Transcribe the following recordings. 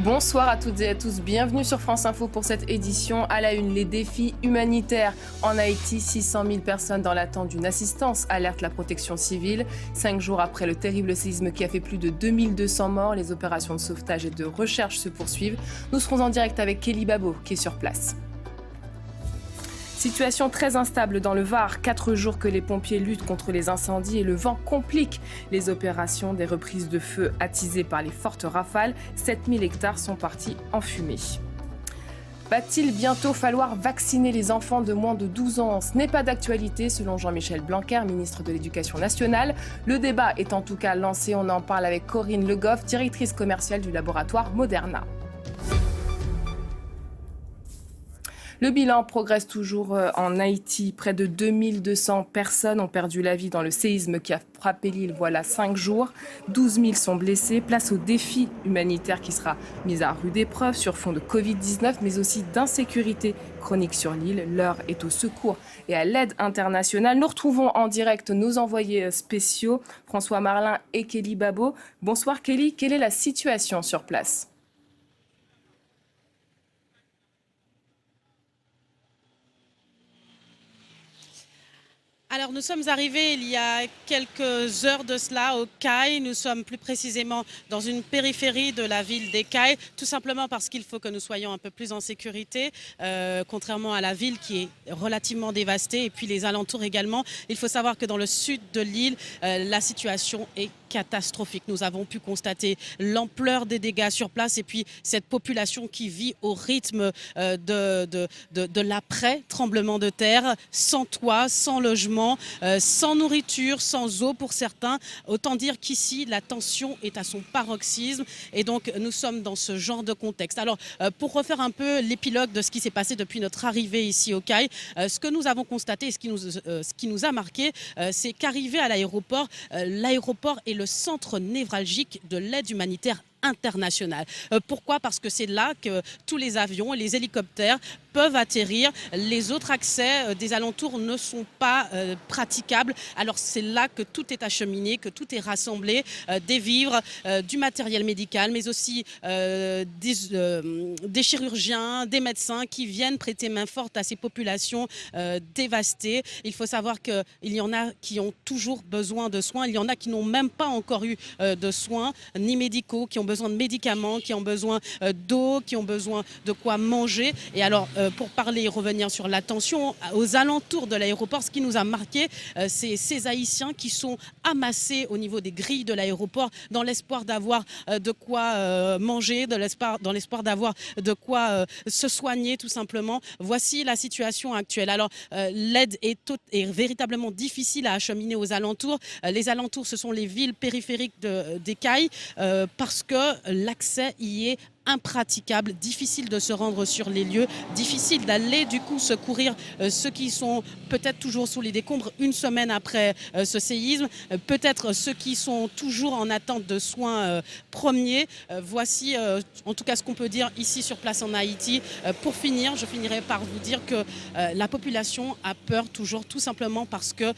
Bonsoir à toutes et à tous, bienvenue sur France Info pour cette édition. À la une, les défis humanitaires. En Haïti, 600 000 personnes dans l'attente d'une assistance, alerte la protection civile. 5 jours après le terrible séisme qui a fait plus de 2200 morts, les opérations de sauvetage et de recherche se poursuivent. Nous serons en direct avec Kelly Babo qui est sur place. Situation très instable dans le Var. 4 jours que les pompiers luttent contre les incendies et le vent complique les opérations. Des reprises de feu attisées par les fortes rafales. 7000 hectares sont partis en fumée. Va-t-il bientôt falloir vacciner les enfants de moins de 12 ans ? Ce n'est pas d'actualité selon Jean-Michel Blanquer, ministre de l'Éducation nationale. Le débat est en tout cas lancé. On en parle avec Corinne Le Goff, directrice commerciale du laboratoire Moderna. Le bilan progresse toujours en Haïti. Près de 2200 personnes ont perdu la vie dans le séisme qui a frappé l'île voilà 5 jours. 12 000 sont blessés. Place au défi humanitaire qui sera mis à rude épreuve sur fond de Covid-19, mais aussi d'insécurité chronique sur l'île. L'heure est au secours et à l'aide internationale. Nous retrouvons en direct nos envoyés spéciaux, François Marlin et Kelly Babo. Bonsoir Kelly, quelle est la situation sur place ? Alors nous sommes arrivés il y a quelques heures de cela au Cayes. Nous sommes plus précisément dans une périphérie de la ville des Cayes, tout simplement parce qu'il faut que nous soyons un peu plus en sécurité, contrairement à la ville qui est relativement dévastée et puis les alentours également. Il faut savoir que dans le sud de l'île, la situation est catastrophique. Nous avons pu constater l'ampleur des dégâts sur place et puis cette population qui vit au rythme de l'après-tremblement de terre, sans toit, sans logement, sans nourriture, sans eau pour certains. Autant dire qu'ici, la tension est à son paroxysme et donc nous sommes dans ce genre de contexte. Alors, pour refaire un peu l'épilogue de ce qui s'est passé depuis notre arrivée ici au Cayes, ce que nous avons constaté et ce qui nous a marqué, c'est qu'arrivé à l'aéroport, l'aéroport est le centre névralgique de l'aide humanitaire internationale. Pourquoi ? Parce que c'est là que tous les avions et les hélicoptères peuvent atterrir. Les autres accès des alentours ne sont pas praticables. Alors c'est là que tout est acheminé, que tout est rassemblé, des vivres, du matériel médical, mais aussi des chirurgiens, des médecins qui viennent prêter main forte à ces populations dévastées. Il faut savoir qu'il y en a qui ont toujours besoin de soins. Il y en a qui n'ont même pas encore eu de soins, ni médicaux, qui ont besoin de médicaments, qui ont besoin d'eau, qui ont besoin de quoi manger. Et alors, pour parler et revenir sur la tension, aux alentours de l'aéroport, ce qui nous a marqué, c'est ces Haïtiens qui sont amassés au niveau des grilles de l'aéroport dans l'espoir d'avoir de quoi manger, dans l'espoir d'avoir de quoi se soigner tout simplement. Voici la situation actuelle. Alors, l'aide est véritablement difficile à acheminer aux alentours. Les alentours, ce sont les villes périphériques des Cayes parce que l'accès y est impraticable, difficile de se rendre sur les lieux, difficile d'aller du coup secourir ceux qui sont peut-être toujours sous les décombres une semaine après ce séisme, peut-être ceux qui sont toujours en attente de soins premiers. Voici en tout cas ce qu'on peut dire ici sur place en Haïti. Pour finir, je finirai par vous dire que la population a peur toujours, tout simplement parce que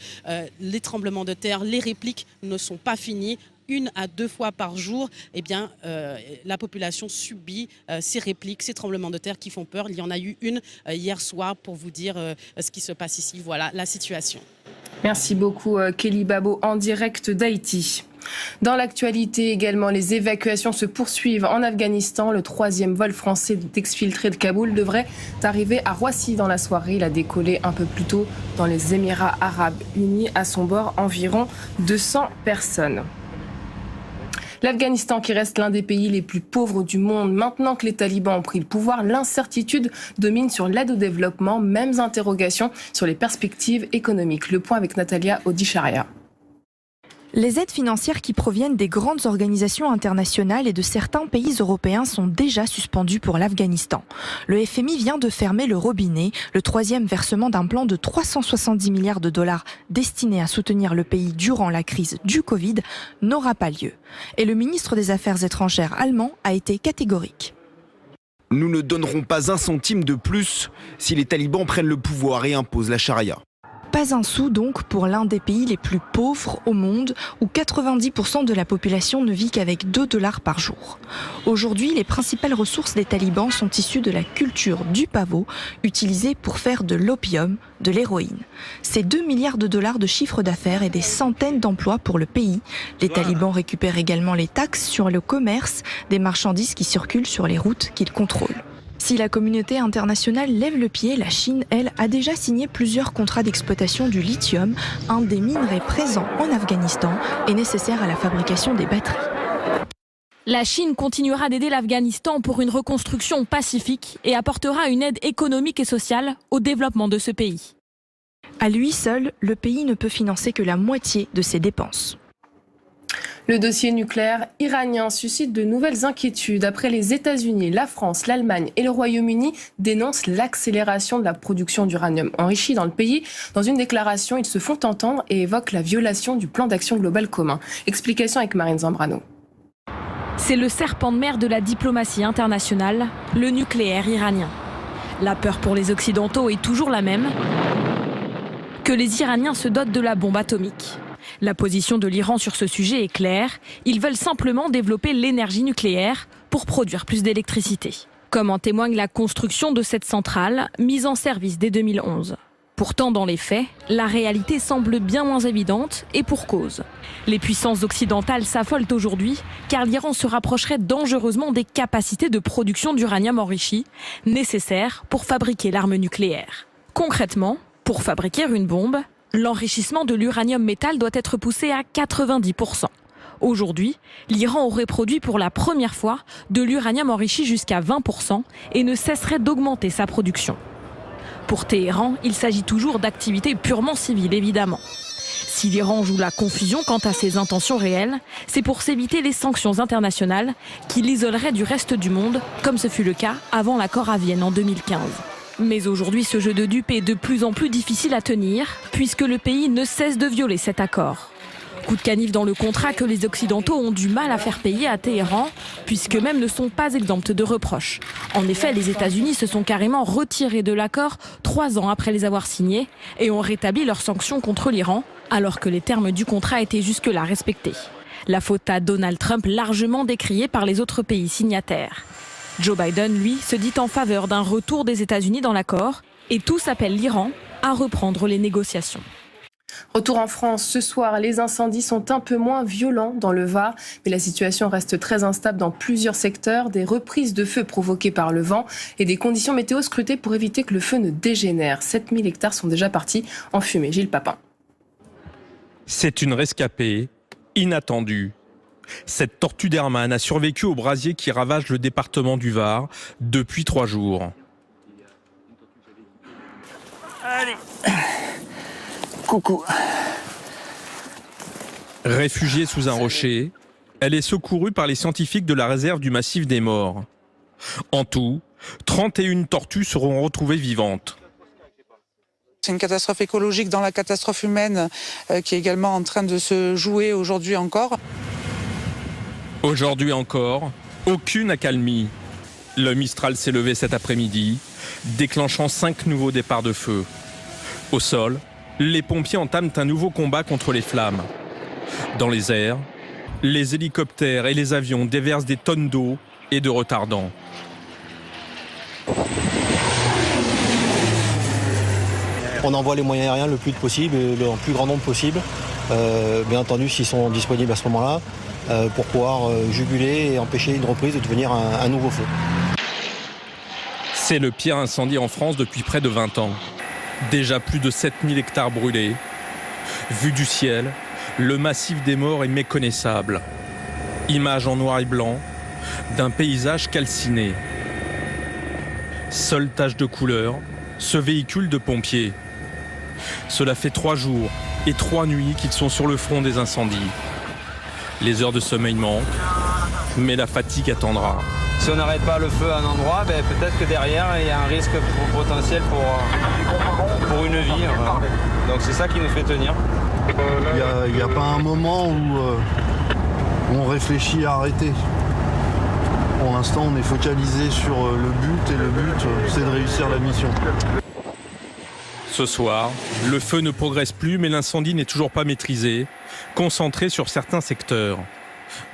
les tremblements de terre, les répliques ne sont pas finis. 1 à 2 fois par jour, eh bien, la population subit ces répliques, ces tremblements de terre qui font peur. Il y en a eu une hier soir pour vous dire ce qui se passe ici. Voilà la situation. Merci beaucoup Kelly Babo en direct d'Haïti. Dans l'actualité également, les évacuations se poursuivent en Afghanistan. Le 3e vol français d'exfiltrés de Kaboul devrait arriver à Roissy dans la soirée. Il a décollé un peu plus tôt dans les Émirats arabes unis. À son bord, environ 200 personnes. L'Afghanistan qui reste l'un des pays les plus pauvres du monde. Maintenant que les talibans ont pris le pouvoir, l'incertitude domine sur l'aide au développement. Mêmes interrogations sur les perspectives économiques. Le point avec Natalia Odicharia. Les aides financières qui proviennent des grandes organisations internationales et de certains pays européens sont déjà suspendues pour l'Afghanistan. Le FMI vient de fermer le robinet. Le 3e versement d'un plan de 370 milliards de dollars destiné à soutenir le pays durant la crise du Covid n'aura pas lieu. Et le ministre des Affaires étrangères allemand a été catégorique. Nous ne donnerons pas un centime de plus si les talibans prennent le pouvoir et imposent la charia. Pas un sou donc pour l'un des pays les plus pauvres au monde où 90% de la population ne vit qu'avec $2 par jour. Aujourd'hui, les principales ressources des talibans sont issues de la culture du pavot utilisée pour faire de l'opium, de l'héroïne. C'est 2 milliards de dollars de chiffre d'affaires et des centaines d'emplois pour le pays. Les talibans récupèrent également les taxes sur le commerce des marchandises qui circulent sur les routes qu'ils contrôlent. Si la communauté internationale lève le pied, la Chine, elle, a déjà signé plusieurs contrats d'exploitation du lithium, un des minerais présents en Afghanistan et nécessaire à la fabrication des batteries. La Chine continuera d'aider l'Afghanistan pour une reconstruction pacifique et apportera une aide économique et sociale au développement de ce pays. À lui seul, le pays ne peut financer que la moitié de ses dépenses. Le dossier nucléaire iranien suscite de nouvelles inquiétudes. Après les États-Unis, la France, l'Allemagne et le Royaume-Uni dénoncent l'accélération de la production d'uranium enrichi dans le pays. Dans une déclaration, ils se font entendre et évoquent la violation du plan d'action global commun. Explication avec Marine Zambrano. C'est le serpent de mer de la diplomatie internationale, le nucléaire iranien. La peur pour les Occidentaux est toujours la même, que les Iraniens se dotent de la bombe atomique. La position de l'Iran sur ce sujet est claire. Ils veulent simplement développer l'énergie nucléaire pour produire plus d'électricité. Comme en témoigne la construction de cette centrale, mise en service dès 2011. Pourtant, dans les faits, la réalité semble bien moins évidente et pour cause. Les puissances occidentales s'affolent aujourd'hui car l'Iran se rapprocherait dangereusement des capacités de production d'uranium enrichi nécessaires pour fabriquer l'arme nucléaire. Concrètement, pour fabriquer une bombe, l'enrichissement de l'uranium métal doit être poussé à 90%. Aujourd'hui, l'Iran aurait produit pour la première fois de l'uranium enrichi jusqu'à 20% et ne cesserait d'augmenter sa production. Pour Téhéran, il s'agit toujours d'activités purement civiles, évidemment. Si l'Iran joue la confusion quant à ses intentions réelles, c'est pour s'éviter les sanctions internationales qui l'isoleraient du reste du monde, comme ce fut le cas avant l'accord à Vienne en 2015. Mais aujourd'hui, ce jeu de dupes est de plus en plus difficile à tenir, puisque le pays ne cesse de violer cet accord. Coup de canif dans le contrat que les Occidentaux ont du mal à faire payer à Téhéran, puisqu'eux-mêmes ne sont pas exempts de reproches. En effet, les États-Unis se sont carrément retirés de l'accord 3 ans après les avoir signés et ont rétabli leurs sanctions contre l'Iran, alors que les termes du contrat étaient jusque-là respectés. La faute à Donald Trump, largement décriée par les autres pays signataires. Joe Biden, lui, se dit en faveur d'un retour des États-Unis dans l'accord et tous appellent l'Iran à reprendre les négociations. Retour en France, ce soir, les incendies sont un peu moins violents dans le Var, mais la situation reste très instable dans plusieurs secteurs. Des reprises de feu provoquées par le vent et des conditions météo scrutées pour éviter que le feu ne dégénère. 7000 hectares sont déjà partis en fumée. Gilles Papin. C'est une rescapée inattendue. Cette tortue d'Hermann a survécu au brasier qui ravage le département du Var depuis 3 jours. Allez. Coucou. Réfugiée sous un rocher, elle est secourue par les scientifiques de la réserve du massif des Morts. En tout, 31 tortues seront retrouvées vivantes. C'est une catastrophe écologique dans la catastrophe humaine qui est également en train de se jouer aujourd'hui encore. Aujourd'hui encore, aucune accalmie. Le Mistral s'est levé cet après-midi, déclenchant 5 nouveaux départs de feu. Au sol, les pompiers entament un nouveau combat contre les flammes. Dans les airs, les hélicoptères et les avions déversent des tonnes d'eau et de retardants. On envoie les moyens aériens le plus possible, en plus grand nombre possible, bien entendu s'ils sont disponibles à ce moment-là, pour pouvoir juguler et empêcher une reprise de devenir un nouveau feu. C'est le pire incendie en France depuis près de 20 ans. Déjà plus de 7000 hectares brûlés. Vu du ciel, le massif des Morts est méconnaissable. Image en noir et blanc d'un paysage calciné. Seule tache de couleur, ce véhicule de pompiers. Cela fait 3 jours et 3 nuits qu'ils sont sur le front des incendies. Les heures de sommeil manquent, mais la fatigue attendra. Si on n'arrête pas le feu à un endroit, peut-être que derrière, il y a un risque potentiel pour une vie. Voilà. Donc c'est ça qui nous fait tenir. Il n'y a pas un moment où on réfléchit à arrêter. Pour l'instant, on est focalisé sur le but, et le but, c'est de réussir la mission. Ce soir, le feu ne progresse plus, mais l'incendie n'est toujours pas maîtrisé, concentré sur certains secteurs.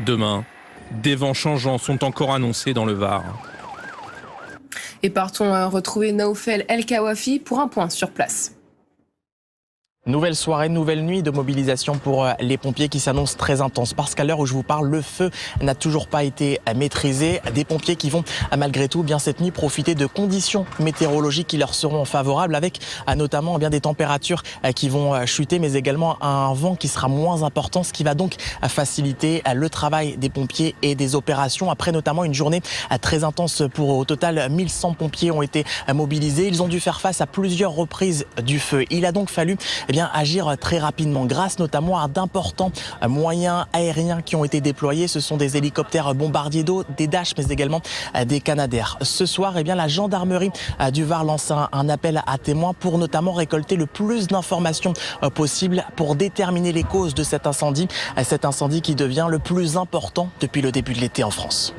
Demain, des vents changeants sont encore annoncés dans le Var. Et partons retrouver Naoufel El Kawafi pour un point sur place. Nouvelle soirée, nouvelle nuit de mobilisation pour les pompiers qui s'annonce très intense. Parce qu'à l'heure où je vous parle, le feu n'a toujours pas été maîtrisé. Des pompiers qui vont malgré tout bien cette nuit profiter de conditions météorologiques qui leur seront favorables, avec notamment bien des températures qui vont chuter, mais également un vent qui sera moins important, ce qui va donc faciliter le travail des pompiers et des opérations. Après notamment une journée très intense pour au total 1100 pompiers ont été mobilisés. Ils ont dû faire face à plusieurs reprises du feu. Il a donc fallu agir très rapidement grâce notamment à d'importants moyens aériens qui ont été déployés. Ce sont des hélicoptères bombardiers d'eau, des Dash, mais également des Canadair. Ce soir, la gendarmerie du Var lance un appel à témoins pour notamment récolter le plus d'informations possible pour déterminer les causes de cet incendie qui devient le plus important depuis le début de l'été en France.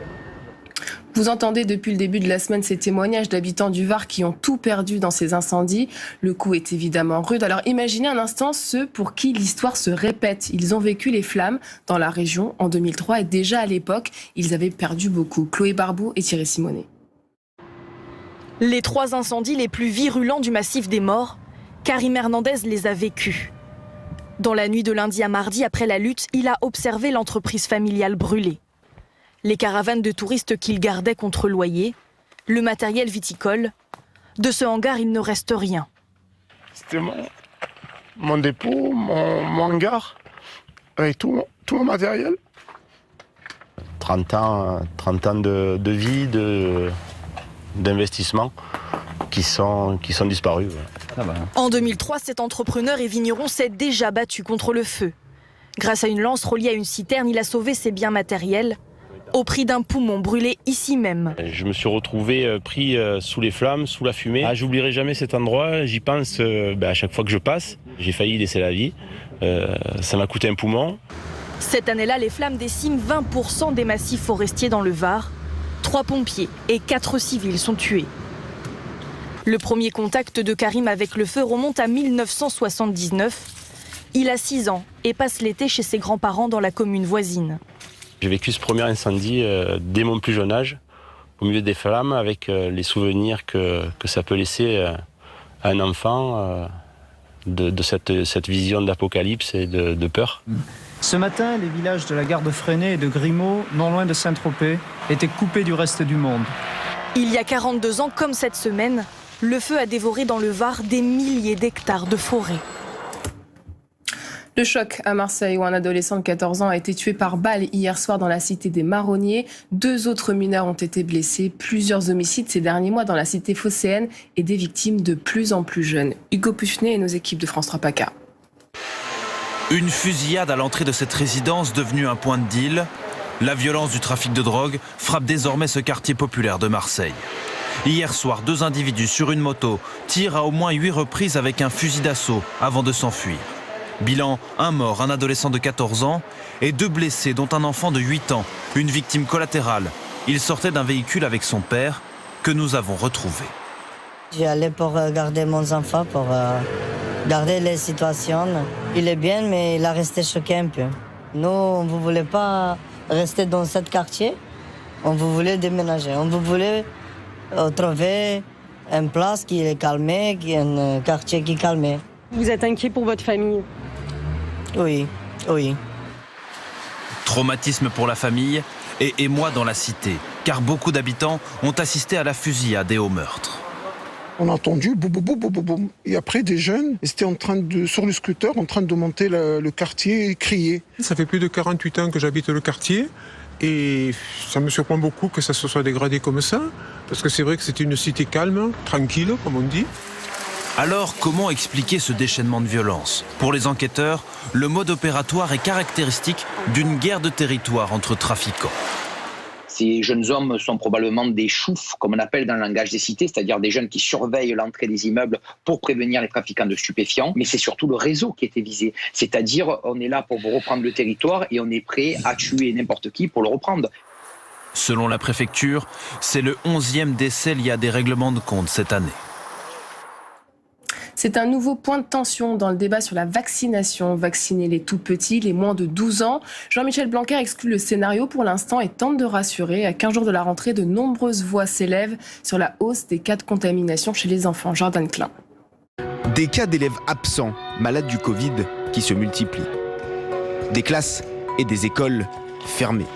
Vous entendez depuis le début de la semaine ces témoignages d'habitants du Var qui ont tout perdu dans ces incendies. Le coup est évidemment rude. Alors imaginez un instant ceux pour qui l'histoire se répète. Ils ont vécu les flammes dans la région en 2003 et déjà à l'époque, ils avaient perdu beaucoup. Chloé Barbou et Thierry Simonet. Les 3 incendies les plus virulents du massif des Morts, Karim Hernandez les a vécus. Dans la nuit de lundi à mardi, après la lutte, il a observé l'entreprise familiale brûler. Les caravanes de touristes qu'il gardait contre loyer, le matériel viticole. De ce hangar, il ne reste rien. C'était mon dépôt, mon hangar, avec tout mon matériel. 30 ans de vie, d'investissement qui sont disparus. En 2003, cet entrepreneur et vigneron s'est déjà battu contre le feu. Grâce à une lance reliée à une citerne, il a sauvé ses biens matériels au prix d'un poumon brûlé ici même. Je me suis retrouvé pris sous les flammes, sous la fumée. J'oublierai jamais cet endroit, j'y pense à chaque fois que je passe. J'ai failli laisser la vie, ça m'a coûté un poumon. Cette année-là, les flammes déciment 20% des massifs forestiers dans le Var. 3 pompiers et 4 civils sont tués. Le premier contact de Karim avec le feu remonte à 1979. Il a 6 ans et passe l'été chez ses grands-parents dans la commune voisine. J'ai vécu ce premier incendie dès mon plus jeune âge, au milieu des flammes, avec les souvenirs que ça peut laisser à un enfant de cette vision d'apocalypse et de peur. Ce matin, les villages de la gare de Fresnay et de Grimaud, non loin de Saint-Tropez, étaient coupés du reste du monde. Il y a 42 ans, comme cette semaine, le feu a dévoré dans le Var des milliers d'hectares de forêt. Le choc à Marseille où un adolescent de 14 ans a été tué par balle hier soir dans la cité des Marronniers. 2 autres mineurs ont été blessés. Plusieurs homicides ces derniers mois dans la cité phocéenne et des victimes de plus en plus jeunes. Hugo Puchenet et nos équipes de France 3 PACA. Une fusillade à l'entrée de cette résidence devenue un point de deal. La violence du trafic de drogue frappe désormais ce quartier populaire de Marseille. Hier soir, 2 individus sur une moto tirent à au moins 8 reprises avec un fusil d'assaut avant de s'enfuir. Bilan, 1 mort, un adolescent de 14 ans et 2 blessés, dont un enfant de 8 ans, une victime collatérale. Il sortait d'un véhicule avec son père que nous avons retrouvé. J'y allais pour garder mon enfant, pour garder les situations. Il est bien, mais il a resté choqué un peu. Nous, on ne voulait pas rester dans ce quartier, on voulait déménager, on voulait trouver une place qui est calmée, un quartier qui est calmé. Vous êtes inquiet pour votre famille ? Oui. Traumatisme pour la famille et émoi dans la cité, car beaucoup d'habitants ont assisté à la fusillade et au meurtre. On a entendu boum, boum, boum, boum, boum. Et après, des jeunes étaient sur le scooter en train de monter le quartier et crier. Ça fait plus de 48 ans que j'habite le quartier et ça me surprend beaucoup que ça se soit dégradé comme ça, parce que c'est vrai que c'était une cité calme, tranquille, comme on dit. Alors, comment expliquer ce déchaînement de violence ? Pour les enquêteurs, le mode opératoire est caractéristique d'une guerre de territoire entre trafiquants. Ces jeunes hommes sont probablement des choufs, comme on appelle dans le langage des cités, c'est-à-dire des jeunes qui surveillent l'entrée des immeubles pour prévenir les trafiquants de stupéfiants. Mais c'est surtout le réseau qui était visé. C'est-à-dire, on est là pour vous reprendre le territoire et on est prêt à tuer n'importe qui pour le reprendre. Selon la préfecture, c'est le 11e décès lié à des règlements de compte cette année. C'est un nouveau point de tension dans le débat sur la vaccination. Vacciner les tout petits, les moins de 12 ans. Jean-Michel Blanquer exclut le scénario pour l'instant et tente de rassurer. À 15 jours de la rentrée, de nombreuses voix s'élèvent sur la hausse des cas de contamination chez les enfants. Jordan Klein. Des cas d'élèves absents, malades du Covid, qui se multiplient. Des classes et des écoles fermées.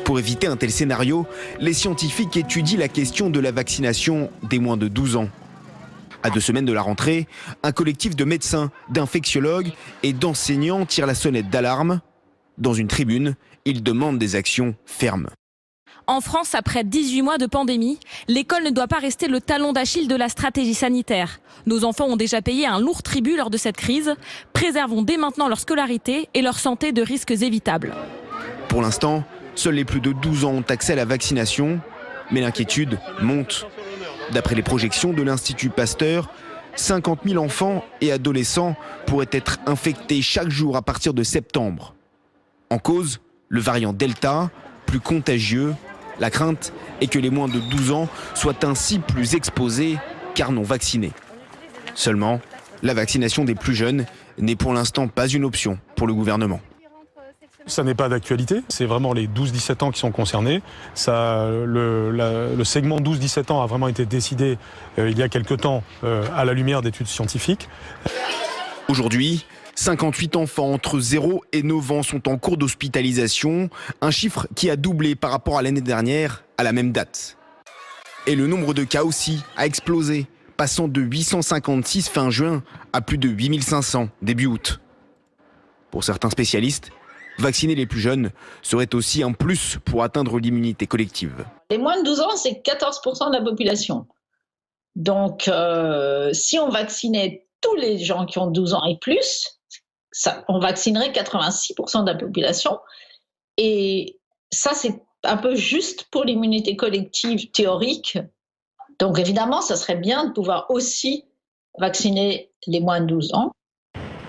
Pour éviter un tel scénario, les scientifiques étudient la question de la vaccination des moins de 12 ans. À 2 semaines de la rentrée, un collectif de médecins, d'infectiologues et d'enseignants tire la sonnette d'alarme. Dans une tribune, ils demandent des actions fermes. En France, après 18 mois de pandémie, l'école ne doit pas rester le talon d'Achille de la stratégie sanitaire. Nos enfants ont déjà payé un lourd tribut lors de cette crise. Préservons dès maintenant leur scolarité et leur santé de risques évitables. Pour l'instant, seuls les plus de 12 ans ont accès à la vaccination, mais l'inquiétude monte. D'après les projections de l'Institut Pasteur, 50 000 enfants et adolescents pourraient être infectés chaque jour à partir de septembre. En cause, le variant Delta, plus contagieux. La crainte est que les moins de 12 ans soient ainsi plus exposés car non vaccinés. Seulement, la vaccination des plus jeunes n'est pour l'instant pas une option pour le gouvernement. Ça n'est pas d'actualité, c'est vraiment les 12-17 ans qui sont concernés. Le segment 12-17 ans a vraiment été décidé il y a quelque temps à la lumière d'études scientifiques. Aujourd'hui, 58 enfants entre 0 et 9 ans sont en cours d'hospitalisation, un chiffre qui a doublé par rapport à l'année dernière à la même date. Et le nombre de cas aussi a explosé, passant de 856 fin juin à plus de 8500 début août. Pour certains spécialistes, vacciner les plus jeunes serait aussi un plus pour atteindre l'immunité collective. Les moins de 12 ans, c'est 14% de la population. Donc, si on vaccinait tous les gens qui ont 12 ans et plus, on vaccinerait 86% de la population. Et ça, c'est un peu juste pour l'immunité collective théorique. Donc, évidemment, ça serait bien de pouvoir aussi vacciner les moins de 12 ans.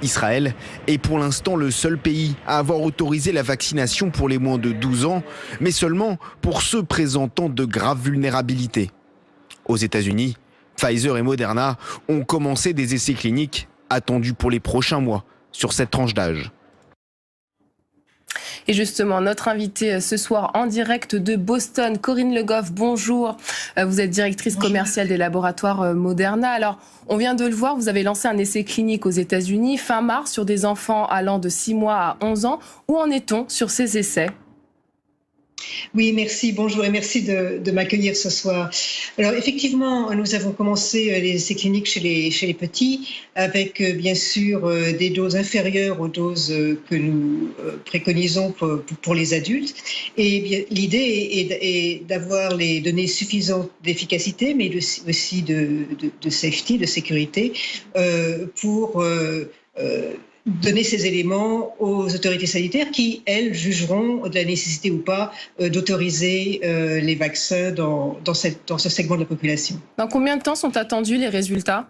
Israël est pour l'instant le seul pays à avoir autorisé la vaccination pour les moins de 12 ans, mais seulement pour ceux présentant de graves vulnérabilités. Aux États-Unis, Pfizer et Moderna ont commencé des essais cliniques attendus pour les prochains mois sur cette tranche d'âge. Et justement, notre invitée ce soir en direct de Boston, Corinne Le Goff, bonjour. Vous êtes directrice commerciale des laboratoires Moderna. Alors, on vient de le voir, vous avez lancé un essai clinique aux États-Unis fin mars sur des enfants allant de 6 mois à 11 ans. Où en est-on sur ces essais ? Oui, merci, bonjour et merci de m'accueillir ce soir. Alors effectivement, nous avons commencé les essais cliniques chez les petits avec bien sûr des doses inférieures aux doses que nous préconisons pour les adultes. Et l'idée est d'avoir les données suffisantes d'efficacité, mais aussi de safety, de sécurité, pour donner ces éléments aux autorités sanitaires qui, elles, jugeront de la nécessité ou pas d'autoriser les vaccins dans ce segment de la population. Dans combien de temps sont attendus les résultats ?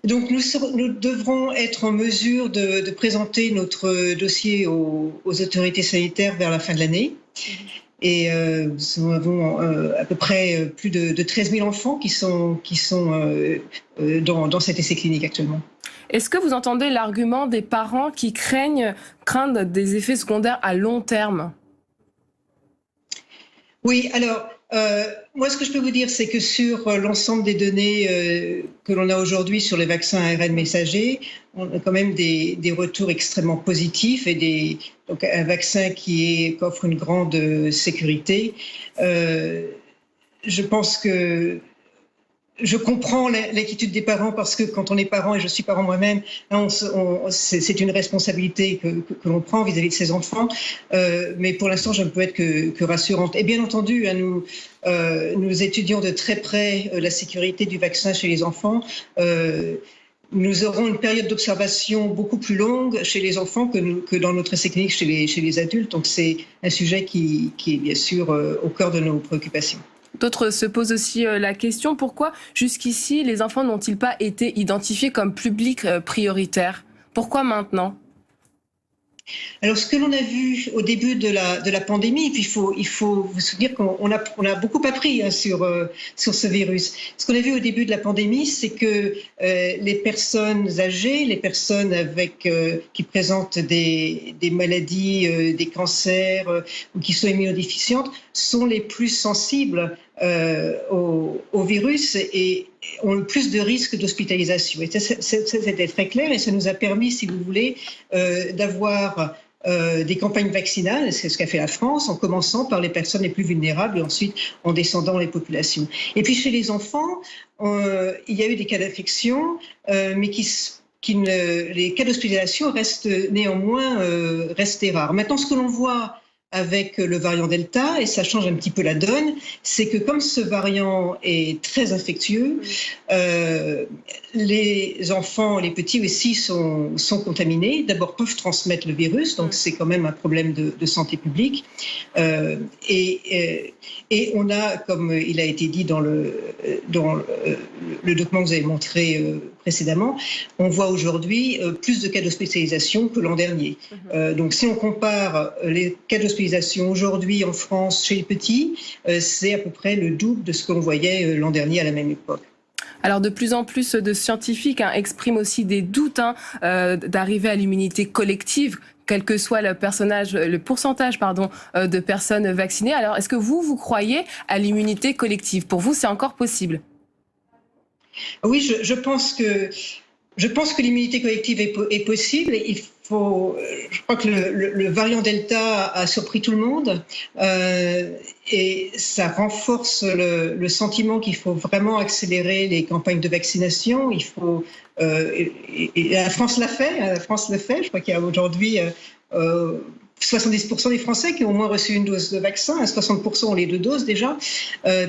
Donc nous devrons être en mesure de présenter notre dossier aux autorités sanitaires vers la fin de l'année. Et nous avons à peu près plus de 13 000 enfants qui sont dans cet essai clinique actuellement. Est-ce que vous entendez l'argument des parents qui craignent des effets secondaires à long terme ? Oui, alors moi ce que je peux vous dire, c'est que sur l'ensemble des données que l'on a aujourd'hui sur les vaccins ARN messagers, on a quand même des retours extrêmement positifs et donc un vaccin qui offre une grande sécurité. Je pense que je comprends l'inquiétude des parents parce que quand on est parent, et je suis parent moi-même, c'est une responsabilité que l'on prend vis-à-vis de ses enfants. Mais pour l'instant, je ne peux être que rassurante. Et bien entendu, nous étudions de très près la sécurité du vaccin chez les enfants. Nous aurons une période d'observation beaucoup plus longue chez les enfants que dans notre essai clinique chez les adultes. Donc c'est un sujet qui est bien sûr au cœur de nos préoccupations. D'autres se posent aussi la question, pourquoi jusqu'ici les enfants n'ont-ils pas été identifiés comme public prioritaire ? Pourquoi maintenant ? Alors, ce que l'on a vu au début de la pandémie, puis il faut vous souvenir qu'on a beaucoup appris sur ce virus. Ce qu'on a vu au début de la pandémie, c'est que les personnes âgées, les personnes qui présentent des maladies, des cancers ou qui sont immunodéficientes, sont les plus sensibles au virus et ont le plus de risques d'hospitalisation. Et c'était très clair et ça nous a permis, si vous voulez, d'avoir des campagnes vaccinales, c'est ce qu'a fait la France, en commençant par les personnes les plus vulnérables et ensuite en descendant les populations. Et puis chez les enfants, il y a eu des cas d'infection, mais les cas d'hospitalisation restent néanmoins restés rares. Maintenant, ce que l'on voit avec le variant Delta, et ça change un petit peu la donne, c'est que comme ce variant est très infectieux, les enfants, les petits aussi sont contaminés. D'abord, peuvent transmettre le virus, donc c'est quand même un problème de santé publique. Et on a, comme il a été dit dans le document que vous avez montré précédemment, on voit aujourd'hui plus de cas d'hospitalisation que l'an dernier. Donc si on compare les cas d'hospitalisation aujourd'hui en France chez les petits, c'est à peu près le double de ce qu'on voyait l'an dernier à la même époque. Alors de plus en plus de scientifiques expriment aussi des doutes d'arriver à l'immunité collective, quel que soit le pourcentage de personnes vaccinées. Alors est-ce que vous croyez à l'immunité collective? Pour vous, c'est encore possible? Oui, je pense que l'immunité collective est possible. Je crois que le variant Delta a surpris tout le monde et ça renforce le sentiment qu'il faut vraiment accélérer les campagnes de vaccination. Et la France l'a fait. Je crois qu'il y a aujourd'hui 70% des Français qui ont au moins reçu une dose de vaccin, 60% ont les 2 doses déjà,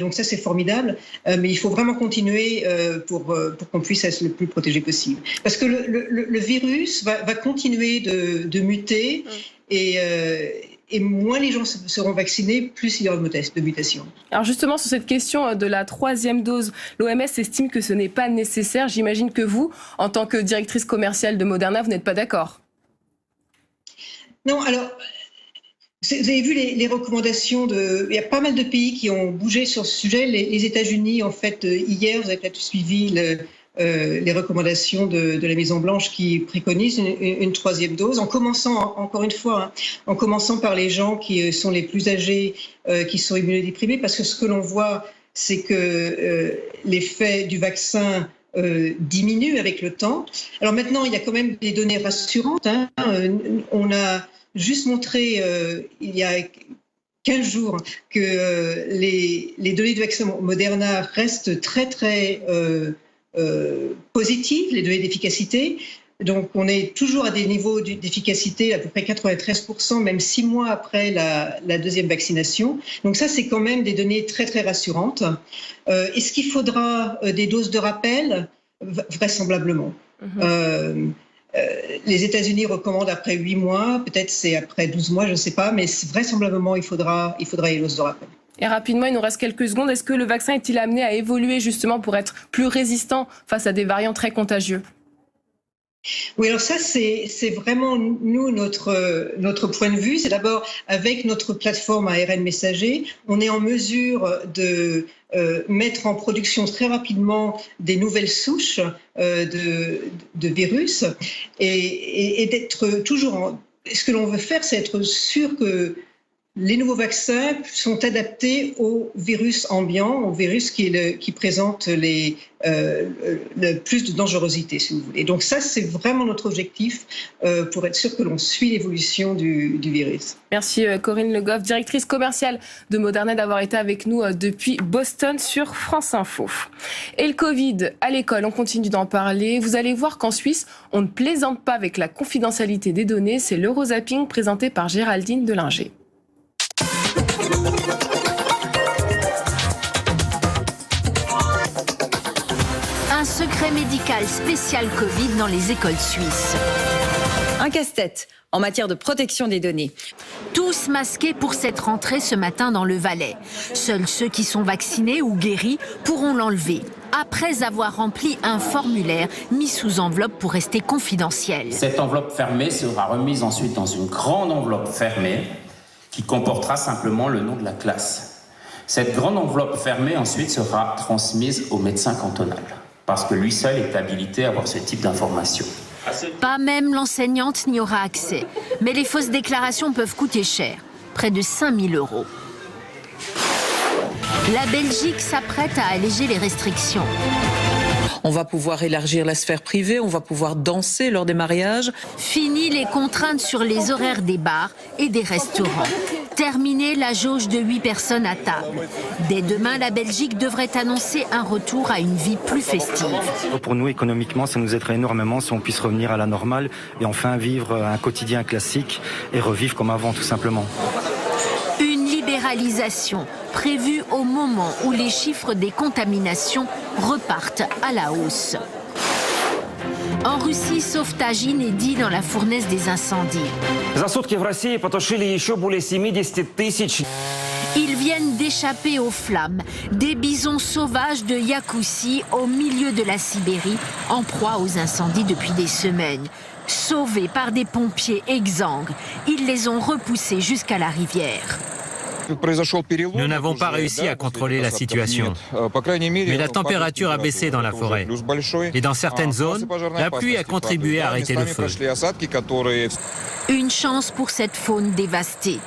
donc ça c'est formidable, mais il faut vraiment continuer pour qu'on puisse être le plus protégé possible. Parce que le virus va continuer de muter et moins les gens seront vaccinés, plus il y aura de mutations. Alors justement, sur cette question de la 3e dose, l'OMS estime que ce n'est pas nécessaire. J'imagine que vous, en tant que directrice commerciale de Moderna, vous n'êtes pas d'accord? Non, alors, vous avez vu les recommandations il y a pas mal de pays qui ont bougé sur ce sujet. Les États-Unis, en fait, hier, vous avez peut-être suivi les recommandations de la Maison-Blanche qui préconise une 3e dose, en commençant, encore une fois, en commençant par les gens qui sont les plus âgés, qui sont immunodéprimés, parce que ce que l'on voit, c'est que l'effet du vaccin diminue avec le temps. Alors maintenant, il y a quand même des données rassurantes. On a juste montré il y a 15 jours que les données du vaccin Moderna restent très très positives, les données d'efficacité. Donc on est toujours à des niveaux d'efficacité à peu près 93%, même 6 mois après la 2e vaccination. Donc ça, c'est quand même des données très très rassurantes. Est-ce qu'il faudra des doses de rappel? Vraisemblablement. Les États-Unis recommandent après 8 mois, peut-être c'est après 12 mois, je ne sais pas, mais vraisemblablement il faudra les doses de rappel. Et rapidement, il nous reste quelques secondes. Est-ce que le vaccin est-il amené à évoluer justement pour être plus résistant face à des variants très contagieux? Oui, alors ça, c'est vraiment, nous, notre point de vue. C'est d'abord, avec notre plateforme ARN messager, on est en mesure de mettre en production très rapidement des nouvelles souches de virus et d'être toujours... Ce que l'on veut faire, c'est être sûr que les nouveaux vaccins sont adaptés au virus ambiant, au virus qui présente le plus de dangerosité, si vous voulez. Donc ça, c'est vraiment notre objectif pour être sûr que l'on suit l'évolution du virus. Merci Corinne Le Goff, directrice commerciale de Moderna, d'avoir été avec nous depuis Boston sur France Info. Et le Covid à l'école, on continue d'en parler. Vous allez voir qu'en Suisse, on ne plaisante pas avec la confidentialité des données. C'est l'Eurozapping présenté par Géraldine Delinger. Un secret médical spécial Covid dans les écoles suisses. Un casse-tête en matière de protection des données. Tous masqués pour cette rentrée ce matin dans le Valais. Seuls ceux qui sont vaccinés ou guéris pourront l'enlever. après avoir rempli un formulaire mis sous enveloppe pour rester confidentiel. Cette enveloppe fermée sera remise ensuite dans une grande enveloppe fermée qui comportera simplement le nom de la classe. Cette grande enveloppe fermée ensuite sera transmise au médecin cantonal parce que lui seul est habilité à avoir ce type d'informations. Pas même l'enseignante n'y aura accès. Mais les fausses déclarations peuvent coûter cher, près de 5 000 €. La Belgique s'apprête à alléger les restrictions. On va pouvoir élargir la sphère privée, on va pouvoir danser lors des mariages. Fini les contraintes sur les horaires des bars et des restaurants. Terminé la jauge de 8 personnes à table. Dès demain, la Belgique devrait annoncer un retour à une vie plus festive. Pour nous, économiquement, ça nous aiderait énormément si on puisse revenir à la normale et enfin vivre un quotidien classique et revivre comme avant, tout simplement. Une libéralisation prévue au moment où les chiffres des contaminations repartent à la hausse. En Russie, sauvetage inédit dans la fournaise des incendies. Ils viennent d'échapper aux flammes. Des bisons sauvages de Iakoutie au milieu de la Sibérie, en proie aux incendies depuis des semaines. Sauvés par des pompiers exsangues, ils les ont repoussés jusqu'à la rivière. Nous n'avons pas réussi à contrôler la situation. Mais la température a baissé dans la forêt. Et dans certaines zones, la pluie a contribué à arrêter le feu. Une chance pour cette faune dévastée.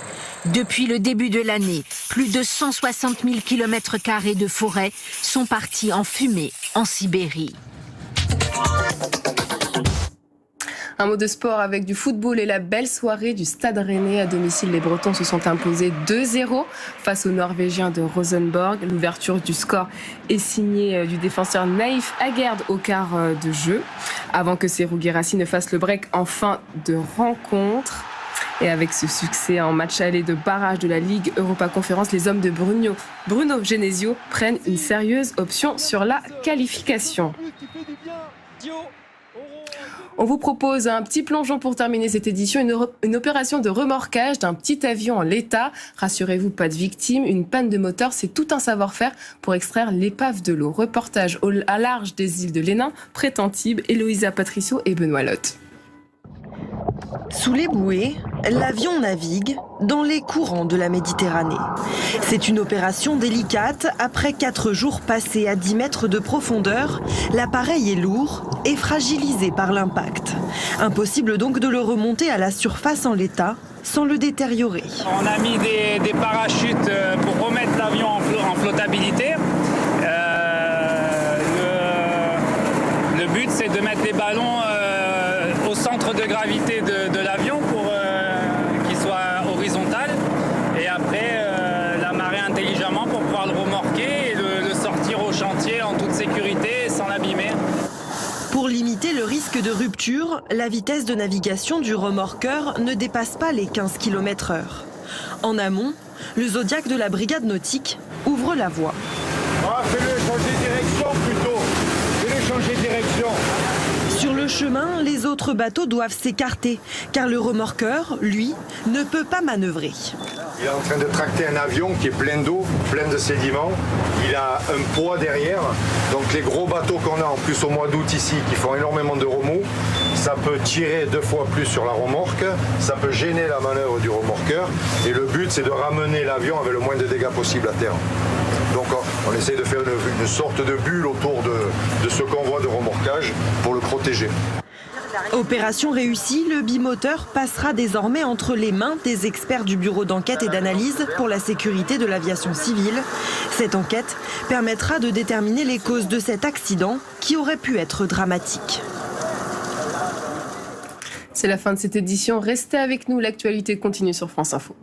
Depuis le début de l'année, plus de 160 000 km² de forêt sont partis en fumée en Sibérie. Un mot de sport avec du football et la belle soirée du Stade Rennais. À domicile, les Bretons se sont imposés 2-0 face aux Norvégiens de Rosenborg. L'ouverture du score est signée du défenseur Naïf Aguerd au quart de jeu, avant que Serhou Guirassy ne fasse le break en fin de rencontre. Et avec ce succès en match aller de barrage de la Ligue Europa Conférence, les hommes de Bruno Genesio prennent une sérieuse option sur la qualification. On vous propose un petit plongeon pour terminer cette édition, une opération de remorquage d'un petit avion en l'état. Rassurez-vous, pas de victimes, une panne de moteur, c'est tout un savoir-faire pour extraire l'épave de l'eau. Reportage à large des îles de Lénin, près d'Antibes, Héloïsa Patricio et Benoît Lotte. Sous les bouées, l'avion navigue dans les courants de la Méditerranée. C'est une opération délicate. Après 4 jours passés à 10 mètres de profondeur, l'appareil est lourd et fragilisé par l'impact. Impossible donc de le remonter à la surface en l'état sans le détériorer. On a mis des parachutes pour remettre l'avion en flottabilité. Le but, c'est de mettre les ballons au centre de gravité de l'avion pour qu'il soit horizontal et après l'amarrer intelligemment pour pouvoir le remorquer et le sortir au chantier en toute sécurité sans l'abîmer. Pour limiter le risque de rupture, la vitesse de navigation du remorqueur ne dépasse pas les 15 km/h. En amont, le Zodiac de la brigade nautique ouvre la voie. Fais-le changer de direction plutôt. Fais-le changer de direction. Sur le chemin, les autres bateaux doivent s'écarter, car le remorqueur, lui, ne peut pas manœuvrer. Il est en train de tracter un avion qui est plein d'eau, plein de sédiments. Il a un poids derrière. Donc les gros bateaux qu'on a en plus au mois d'août ici, qui font énormément de remous, ça peut tirer 2 fois plus sur la remorque, ça peut gêner la manœuvre du remorqueur. Et le but, c'est de ramener l'avion avec le moins de dégâts possible à terre. Donc on essaie de faire une sorte de bulle autour de ce convoi de remorquage pour le protéger. Opération réussie, le bimoteur passera désormais entre les mains des experts du bureau d'enquête et d'analyse pour la sécurité de l'aviation civile. Cette enquête permettra de déterminer les causes de cet accident qui aurait pu être dramatique. C'est la fin de cette édition. Restez avec nous, l'actualité continue sur France Info.